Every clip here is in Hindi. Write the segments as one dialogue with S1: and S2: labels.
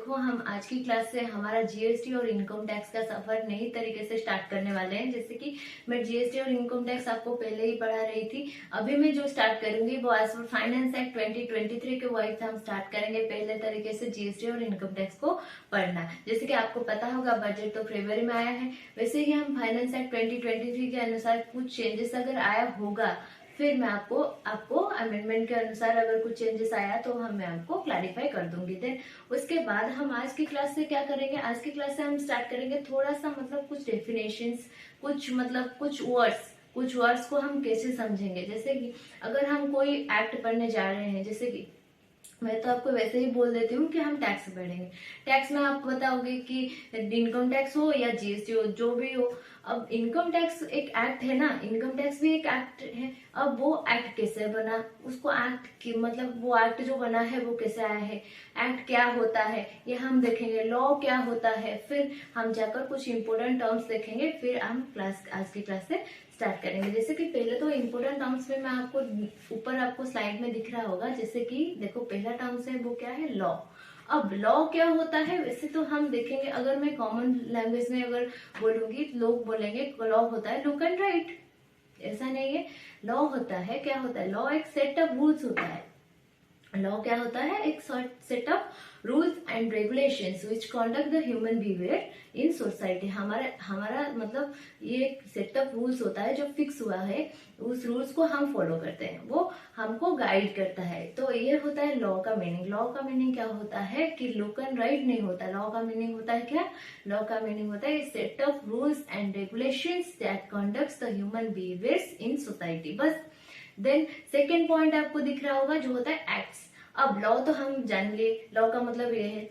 S1: देखो हम आज की क्लास से हमारा जीएसटी और इनकम टैक्स का सफर नई तरीके से स्टार्ट करने वाले हैं। जैसे कि मैं जीएसटी और इनकम टैक्स आपको पहले ही पढ़ा रही थी, अभी मैं जो स्टार्ट करूंगी वो एज पर फाइनेंस एक्ट 2023 के वाइज हम स्टार्ट करेंगे पहले तरीके से जीएसटी और इनकम टैक्स को पढ़ना। जैसे कि आपको पता होगा बजट तो फरवरी में आया है, वैसे ही हम फाइनेंस एक्ट 2023 के अनुसार कुछ चेंजेस अगर आया होगा फिर मैं आपको अमेंडमेंट के अनुसार अगर कुछ चेंजेस आया तो मैं आपको क्लैरिफाई कर दूंगी। देन उसके बाद हम आज की क्लास से क्या करेंगे, आज की क्लास से हम स्टार्ट करेंगे थोड़ा सा मतलब कुछ डेफिनेशंस, कुछ वर्ड्स को हम कैसे समझेंगे। जैसे कि अगर हम कोई एक्ट पढ़ने जा रहे हैं, जैसे कि मैं तो आपको वैसे ही बोल देती हूँ कि हम टैक्स पढ़ेंगे। टैक्स में आप बताओगे कि इनकम टैक्स हो या जीएसटी हो, जो भी हो। अब इनकम टैक्स एक एक्ट है ना, इनकम टैक्स भी एक एक्ट है। अब वो एक्ट कैसे बना, उसको एक्ट की मतलब वो एक्ट जो बना है वो कैसे आया है, एक्ट क्या होता है ये हम देखेंगे, लॉ क्या होता है, फिर हम जाकर कुछ इंपोर्टेंट टर्म्स देखेंगे, फिर हम आज की क्लास से स्टार्ट करेंगे। जैसे कि पहले तो इंपोर्टेंट टर्म्स में मैं आपको ऊपर आपको स्लाइड में दिख रहा होगा। जैसे कि देखो पहला टर्म्स है वो क्या है, लॉ। अब लॉ क्या होता है वैसे तो हम देखेंगे, अगर मैं कॉमन लैंग्वेज में अगर बोलूंगी लोग बोलेंगे लॉ होता है लुक एंड राइट। ऐसा नहीं है, लॉ होता है क्या होता है, लॉ एक सेट ऑफ रूल्स होता है। लॉ क्या होता है, एक set of rules and regulations which conduct the human behaviour in society. हमारा मतलब ये एक सेट ऑफ रूल्स होता है जो फिक्स हुआ है, उस रूल्स को हम फॉलो करते हैं, वो हमको गाइड करता है। तो ये होता है लॉ का मीनिंग। लॉ का मीनिंग क्या होता है कि लुक एंड राइट नहीं होता। लॉ का मीनिंग होता है क्या, लॉ का मीनिंग होता है set of rules and regulations that conducts the human behaviours in society, बस। देन सेकेंड पॉइंट आपको दिख रहा होगा जो होता है एक्ट्स। अब लॉ तो हम जान लिए, लॉ का मतलब ये है।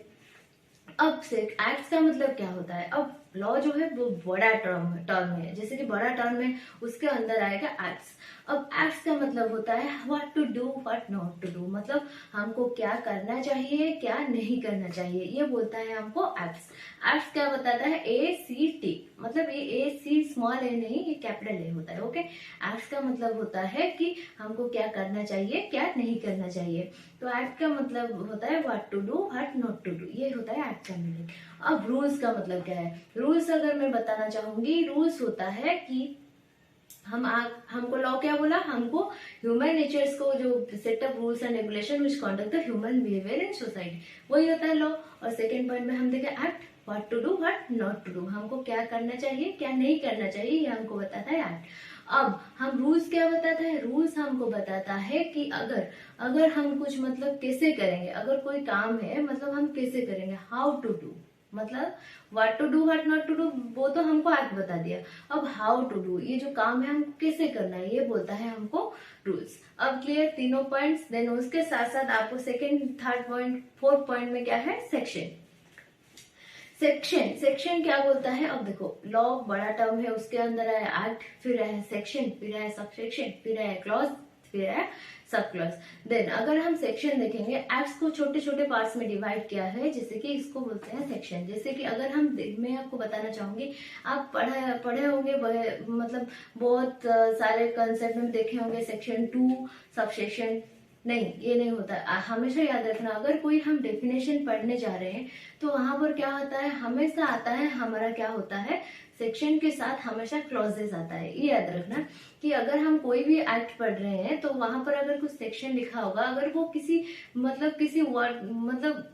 S1: अब से एक्ट्स का मतलब क्या होता है, अब लॉ जो है वो बड़ा टर्म है, जैसे कि बड़ा टर्म है उसके अंदर आएगा एक्ट्स। अब एक्ट्स का मतलब होता है what to do what not to do, मतलब हमको क्या करना चाहिए क्या नहीं करना चाहिए, ये बोलता है हमको एक्ट्स। एक्ट्स क्या बताता है, ACT, मतलब ये AC स्मॉल ए नहीं, ये कैपिटल ए होता है। ओके, एक्ट्स का मतलब होता है कि हमको क्या करना चाहिए क्या नहीं करना चाहिए। तो एक्ट का मतलब होता है what to do what not to do, ये होता है एक्ट का मीनिंग। अब रूल्स का मतलब क्या है, रूल्स अगर मैं बताना चाहूंगी, रूल्स होता है कि हमको लॉ क्या बोला, हमको ह्यूमन नेचर्स को जो set of rules and regulation which conduct the human behaviour in society, वही होता है लॉ। और सेकेंड पॉइंट में हम देखें act, what to do what not to do, हमको क्या करना चाहिए क्या नहीं करना चाहिए, ये हमको बताता है एक्ट। अब हम रूल्स क्या बताता है, रूल्स हमको बताता है कि अगर हम कुछ मतलब कैसे करेंगे, अगर कोई काम है मतलब हम कैसे करेंगे, हाउ टू डू, मतलब what to do what not to do वो तो हमको एक्ट बता दिया। अब हाउ टू डू, ये जो काम है हमको कैसे करना है, ये बोलता है हमको रूल्स। अब क्लियर तीनों पॉइंट्स। देन उसके साथ साथ आपको second third point fourth point में क्या है, सेक्शन। सेक्शन क्या बोलता है, अब देखो लॉ बड़ा टर्म है, उसके अंदर है एक्ट, फिर है सेक्शन, फिर है सब सेक्शन, फिर है क्लॉज, फिर है सब क्लॉज। देन अगर हम सेक्शन देखेंगे, एक्ट्स को छोटे छोटे पार्ट्स में डिवाइड किया है, जैसे कि इसको बोलते हैं सेक्शन। जैसे कि अगर मैं आपको बताना चाहूंगी, आप पढ़े होंगे मतलब बहुत सारे कंसेप्ट में देखे होंगे, सेक्शन 2 सब सेक्शन, नहीं ये नहीं होता। हमेशा याद रखना, अगर कोई हम डेफिनेशन पढ़ने जा रहे हैं तो वहां पर क्या होता है, हमेशा आता है हमारा क्या होता है, सेक्शन के साथ हमेशा क्लॉजेस आता है। ये याद रखना कि अगर हम कोई भी एक्ट पढ़ रहे हैं तो वहां पर अगर कुछ सेक्शन लिखा होगा, अगर वो किसी वर्ड मतलब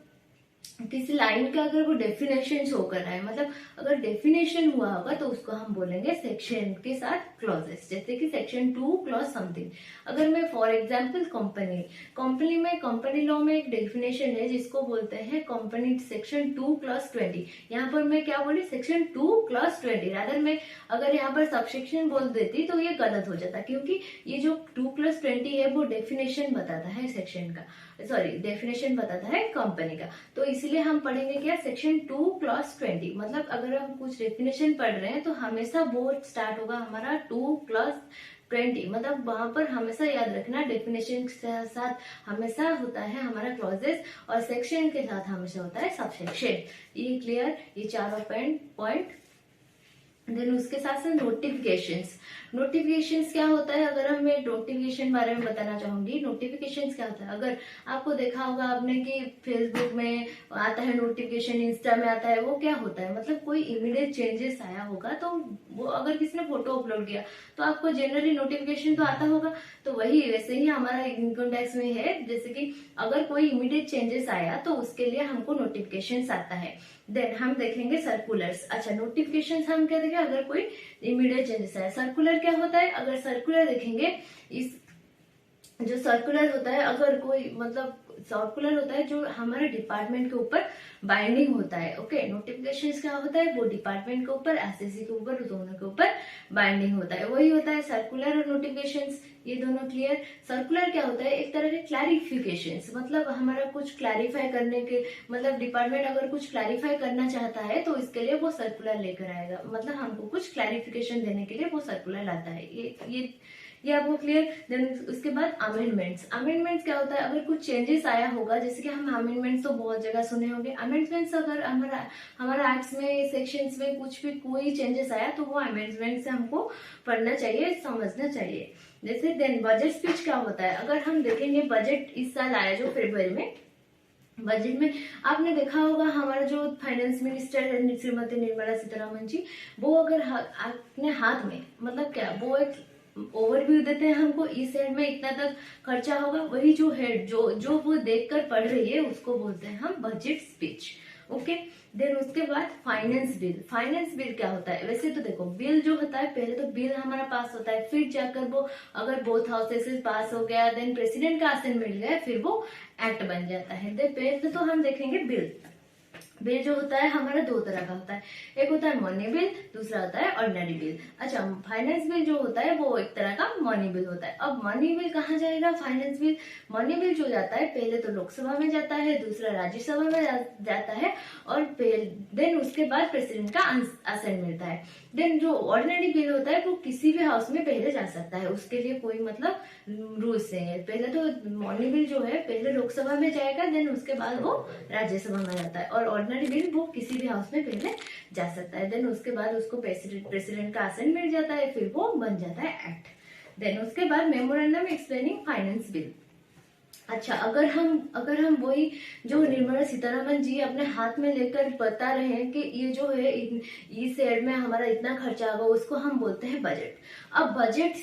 S1: किसी लाइन का अगर वो डेफिनेशन शो कर रहा है, मतलब अगर डेफिनेशन हुआ होगा तो उसको हम बोलेंगे सेक्शन के साथ क्लॉजेस। जैसे कि सेक्शन 2 क्लॉज समथिंग। अगर मैं फॉर एग्जांपल कंपनी लॉ में एक डेफिनेशन है जिसको बोलते हैं कंपनी सेक्शन 2 क्लॉज 20। यहाँ पर मैं क्या बोली, सेक्शन 2 क्लॉज 20, रादर मैं अगर यहाँ पर सबसेक्शन बोल देती तो ये गलत हो जाता, क्योंकि ये जो 2+20 है वो डेफिनेशन बताता है सेक्शन का, सॉरी डेफिनेशन बताता है कंपनी का। तो इसलिए हम पढ़ेंगे क्या, सेक्शन 2 क्लॉज 20। मतलब अगर हम कुछ डेफिनेशन पढ़ रहे हैं तो हमेशा वो स्टार्ट होगा हमारा 2 क्लॉज 20, मतलब वहां पर हमेशा याद रखना डेफिनेशन के साथ हमेशा होता है हमारा क्लॉजेस, और सेक्शन के साथ हमेशा होता है सब सेक्शन। ये क्लियर, ये चारों पॉइंट। देन उसके साथ साथ नोटिफिकेशंस। नोटिफिकेशंस क्या होता है, अगर हम मैं नोटिफिकेशन बारे में बताना चाहूंगी। नोटिफिकेशंस क्या होता है, अगर आपको देखा होगा आपने कि फेसबुक में आता है नोटिफिकेशन, इंस्टा में आता है, वो क्या होता है, मतलब कोई इमीडिएट चेंजेस आया होगा तो वो अगर किसी ने फोटो अपलोड किया तो आपको जनरली नोटिफिकेशन तो आता होगा। तो वही वैसे ही हमारा इनकम टैक्स में है, जैसे कि अगर कोई इमीडिएट चेंजेस आया तो उसके लिए हमको नोटिफिकेशन आता है। देन हम देखेंगे सर्कुलर्स। अच्छा, नोटिफिकेशन हम क्या देखेंगे, अगर कोई इमीडिएट चेंजेस आए। सर्कुलर क्या होता है, अगर सर्कुलर देखेंगे, इस जो सर्कुलर होता है, अगर कोई मतलब सर्कुलर होता है जो हमारे डिपार्टमेंट के ऊपर बाइंडिंग होता है। ओके, नोटिफिकेशंस क्या होता है, वो डिपार्टमेंट के ऊपर, एसएससी के ऊपर, दोनों के ऊपर बाइंडिंग होता है, वही होता है सर्कुलर और नोटिफिकेशंस। ये दोनों क्लियर। सर्कुलर क्या होता है, एक तरह के क्लैरिफिकेशंस, मतलब हमारा कुछ क्लैरिफाई करने के, मतलब डिपार्टमेंट अगर कुछ क्लैरिफाई करना चाहता है तो इसके लिए वो सर्कुलर लेकर आएगा, मतलब हमको कुछ क्लैरिफिकेशन देने के लिए वो सर्कुलर लाता है। ये आपको क्लियर। देन उसके बाद अमेंडमेंट्स। अमेंडमेंट्स क्या होता है, अगर कुछ चेंजेस आया होगा, जैसे कि हम अमेंडमेंट्स तो बहुत जगह सुने होंगे। अमेंडमेंट्स अगर हमारा एक्ट्स में, सेक्शंस में कुछ भी कोई चेंजेस आया तो वो अमेंडमेंट से हमको पढ़ना चाहिए, समझना चाहिए। जैसे देन बजट स्पीच क्या होता है, अगर हम देखेंगे बजट इस साल आया जो फरवरी में, बजट में आपने देखा होगा हमारा जो फाइनेंस मिनिस्टर है श्रीमती निर्मला सीतारमण जी, वो अगर अपने हाथ में, मतलब क्या, वो एक ओवरव्यू देते हैं हमको, इस हेड में इतना तक खर्चा होगा, वही जो हेड जो वो देखकर पढ़ रही है उसको बोलते हैं हम बजट स्पीच। ओके, देन उसके बाद फाइनेंस बिल। फाइनेंस बिल क्या होता है, वैसे तो देखो बिल जो होता है, पहले तो बिल हमारा पास होता है, फिर जाकर वो अगर बोथ हाउसेस से पास हो गया, देन प्रेसिडेंट का आसन मिल गया, फिर वो एक्ट बन जाता है। देन पहले तो हम देखेंगे बिल। बिल जो होता है हमारा दो तरह का होता है, एक होता है मनी बिल, दूसरा होता है ऑर्डिनरी बिल। अच्छा, फाइनेंस बिल जो होता है वो एक तरह का मनी बिल होता है। अब मनी बिल कहाँ जाएगा, फाइनेंस बिल, मनी बिल जो जाता है पहले तो लोकसभा में जाता है, दूसरा राज्यसभा में जाता है, और देन उसके बाद प्रेसिडेंट का आसन मिलता है। देन जो ऑर्डिनरी बिल होता है वो किसी भी हाउस में पहले जा सकता है, उसके लिए कोई मतलब रूल्स नहीं है। पहले तो मनी बिल जो है पहले लोकसभा में जाएगा, देन उसके बाद वो राज्यसभा में जाता है, और ऑर्डिनरी बिल वो किसी भी हाउस में पहले जा सकता है, देन उसके बाद उसको प्रेसिडेंट का आसन मिल जाता है, फिर वो बन जाता है एक्ट। देन उसके बाद मेमोरेंडम एक्सप्लेनिंग फाइनेंस बिल। अच्छा, अगर हम वही जो निर्मला सीतारमण जी अपने हाथ में लेकर बता रहे हैं कि ये जो है इस एड में हमारा इतना खर्चा होगा, उसको हम बोलते हैं बजट। अब बजट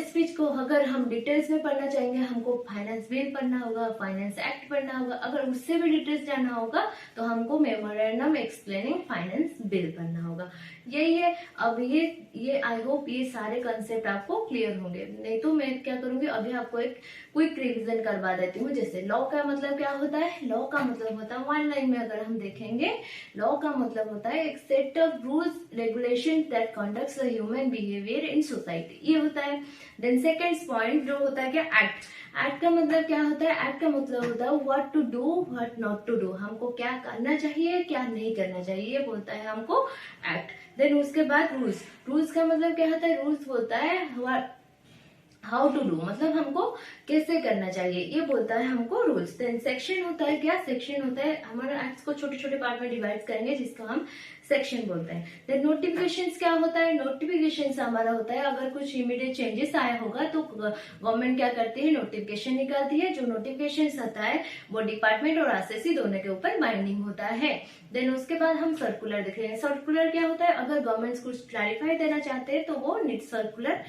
S1: स्पीच को अगर हम डिटेल्स में पढ़ना चाहेंगे, हमको फाइनेंस बिल पढ़ना होगा, फाइनेंस एक्ट पढ़ना होगा, अगर उससे भी डिटेल्स जानना होगा तो हमको मेमोरेंडम एक्सप्लेनिंग फाइनेंस बिल पढ़ना होगा। यही है। अब ये आई होप ये सारे कंसेप्ट आपको क्लियर होंगे, नहीं तो मैं क्या करूंगी, अभी आपको एक क्विक रिवीजन करवा देती हूँ। जैसे लॉ का मतलब क्या होता है, लॉ का मतलब होता है, वन लाइन में अगर हम देखेंगे, लॉ का मतलब होता है एक set of rules regulation that conducts the human behaviour in society, ये होता है। देन सेकेंड पॉइंट जो होता है क्या, एक्ट का मतलब क्या होता है, एक्ट का मतलब होता है what to do what not to do, हमको क्या करना चाहिए क्या नहीं करना चाहिए, ये बोलता है हमको एक्ट। देन उसके बाद रूल्स का मतलब क्या होता है, रूल्स बोलता है हाउ टू डू, मतलब हमको कैसे करना चाहिए, ये बोलता है हमको रूल्स। देन सेक्शन होता है क्या, सेक्शन होता है हमारा एक्ट्स को छोटे छोटे पार्ट में डिवाइड करेंगे जिसको हम सेक्शन बोलते हैं। देन नोटिफिकेशंस क्या होता है, नोटिफिकेशंस हमारा होता है अगर कुछ इमीडिएट चेंजेस आया होगा तो गवर्नमेंट क्या करती है, नोटिफिकेशन निकालती है, जो नोटिफिकेशन आता है वो डिपार्टमेंट और एसएससी दोनों के ऊपर बाइंडिंग होता है। देन उसके बाद हम सर्कुलर देख रहे हैं। सर्कुलर क्या होता है, अगर गवर्नमेंट कुछ क्लैरिफाई देना चाहते हैं तो वो सर्कुलर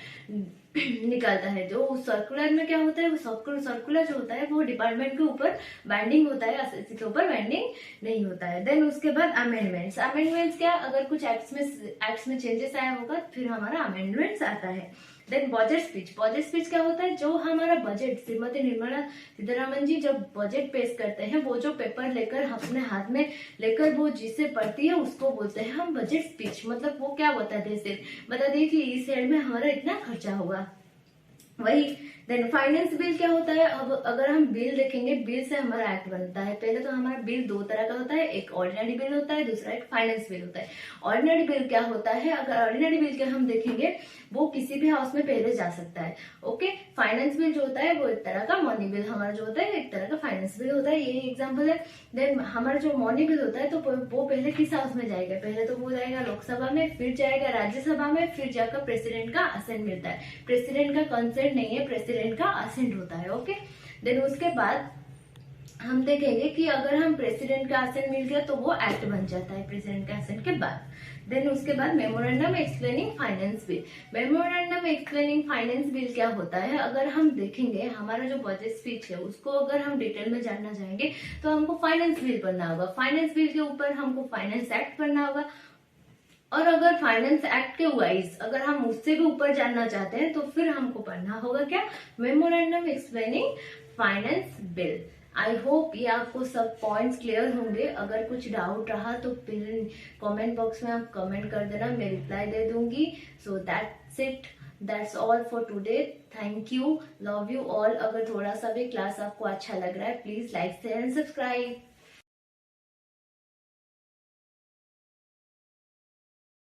S1: निकालता है। जो सर्कुलर में क्या होता है, वो सर्कुलर जो होता है वो डिपार्टमेंट के ऊपर बाइंडिंग होता है, एसएससी के ऊपर बाइंडिंग नहीं होता है। देन उसके बाद अमेंडमेंट्स क्या, अगर कुछ एक्ट्स में चेंजेस आया होगा फिर हमारा अमेंडमेंट्स आता है। देन बजट स्पीच क्या होता है, जो हमारा बजट श्रीमती निर्मला सीतारमण जी जब बजट पेश करते हैं, वो जो पेपर लेकर अपने हाथ में लेकर वो जिसे पढ़ती है उसको बोलते हैं हम बजट स्पीच। मतलब वो क्या बता दे कि इस ईयर में हमारा इतना खर्चा होगा, वही। देन फाइनेंस बिल क्या होता है? अब अगर हम बिल देखेंगे, बिल से हमारा एक्ट बनता है। पहले तो हमारा बिल दो तरह का होता है, एक ऑर्डिनरी बिल होता है, दूसरा एक फाइनेंस बिल होता है। ऑर्डिनरी बिल क्या होता है? अगर ऑर्डिनरी बिल के हम देखेंगे, वो किसी भी हाउस में पहले जा सकता है। ओके, फाइनेंस बिल जो होता है वो एक तरह का मनी बिल हमारा जो होता है, एक तरह का फाइनेंस बिल होता है, यही एग्जाम्पल है। देन हमारा जो मनी बिल होता है, तो वो पहले किस हाउस में जाएगा? पहले तो वो जाएगा लोकसभा में, फिर जाएगा राज्यसभा में, फिर जाकर प्रेसिडेंट का असेंट मिलता है। प्रेसिडेंट का कंसेंट नहीं है, प्रेसिडेंट का असेंट होता है। ओके, देन उसके बाद हम देखेंगे कि अगर हम प्रेसिडेंट का असेंट मिल गया तो वो एक्ट बन जाता है प्रेसिडेंट के असेंट के बाद। देन उसके बाद memorandum explaining finance bill. Memorandum explaining finance bill क्या होता है? अगर हम देखेंगे हमारा जो बजट स्पीच है उसको अगर हम डिटेल में जानना चाहेंगे तो हमको फाइनेंस बिल पढ़ना होगा। फाइनेंस बिल के ऊपर हमको फाइनेंस एक्ट पढ़ना होगा। और अगर फाइनेंस एक्ट के वाइज अगर हम उससे भी ऊपर जानना चाहते हैं तो फिर हमको पढ़ना होगा क्या? Memorandum explaining finance bill. I hope ये आपको सब पॉइंट्स क्लियर होंगे। अगर कुछ डाउट रहा तो फिर कमेंट बॉक्स में आप कमेंट कर देना, मैं रिप्लाई दे दूंगी। So that's it, that's all for today. Thank you, love you all. अगर थोड़ा सा भी क्लास आपको अच्छा लग रहा है please like share and subscribe.